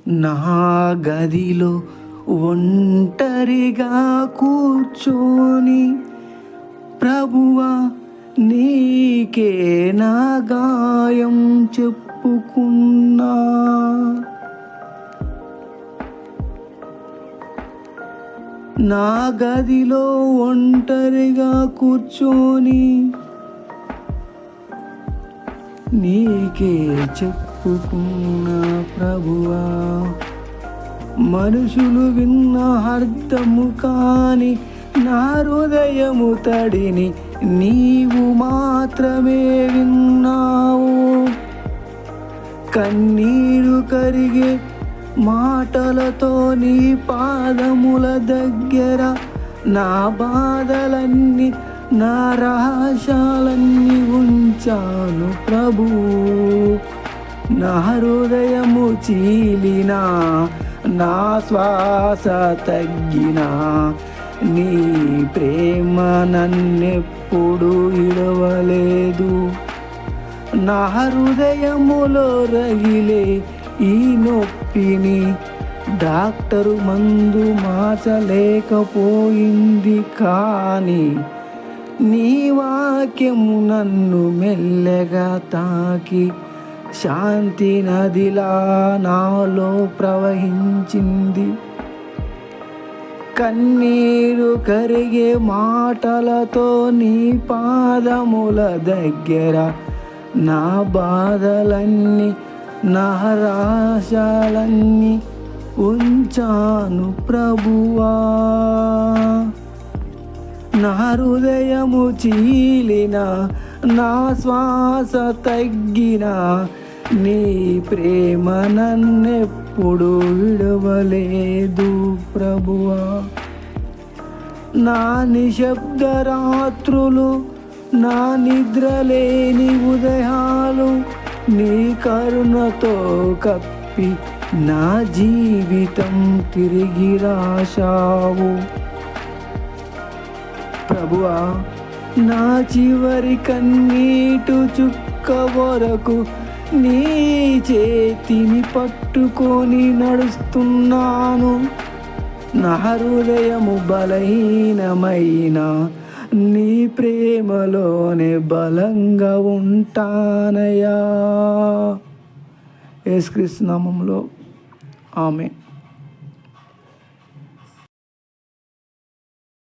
నా గదిలో ఒంటరిగా కూర్చొని ప్రభువా నీకే నా గాయం చెప్పుకున్నా. నా గదిలో ఒంటరిగా కూర్చొని నీకే చెప్పుకున్నా ప్రభువా. మనుషులు విన్న అర్థము కాని నా హృదయము తడిని నీవు మాత్రమే విన్నావు. కన్నీరు కరిగే మాటలతో నీ పాదముల దగ్గర నా బాధలన్నీ నా రహస్యాలన్నీ ఉంచాను ప్రభు. నా హృదయము చీలినా నా శ్వాస తగ్గినా నీ ప్రేమ నన్నెప్పుడు విడవలేదు. నా హృదయములో రగిలే ఈ నొప్పిని డాక్టరు మందు మార్చలేకపోయింది. కానీ నీ వాక్యము నన్ను మెల్లగా తాకి శాంతి నదిలా నాలో ప్రవహించింది. కన్నీరు కరిగే మాటలతో నీ పాదముల దగ్గర నా బాధలన్నీ నా రహస్యాలన్నీ ఉంచాను ప్రభువా. నా హృదయము చీలిన నా శ్వాస తగ్గిన నీ ప్రేమ నన్నెప్పుడు విడవలేదు ప్రభువా. నా నిశ్శబ్ద రాత్రులు నా నిద్రలేని ఉదయాలు నీ కరుణతో కప్పి నా జీవితం తిరిగి రాశావు ప్రభువా. నా చివరి కన్నీటు చుక్క వరకు నీ చేతిని పట్టుకొని నడుస్తున్నాను. నా హృదయము బలహీనమైన నీ ప్రేమలోనే బలంగా ఉంటానయ్యా. యేసుక్రీస్తు నామములో ఆమేన్.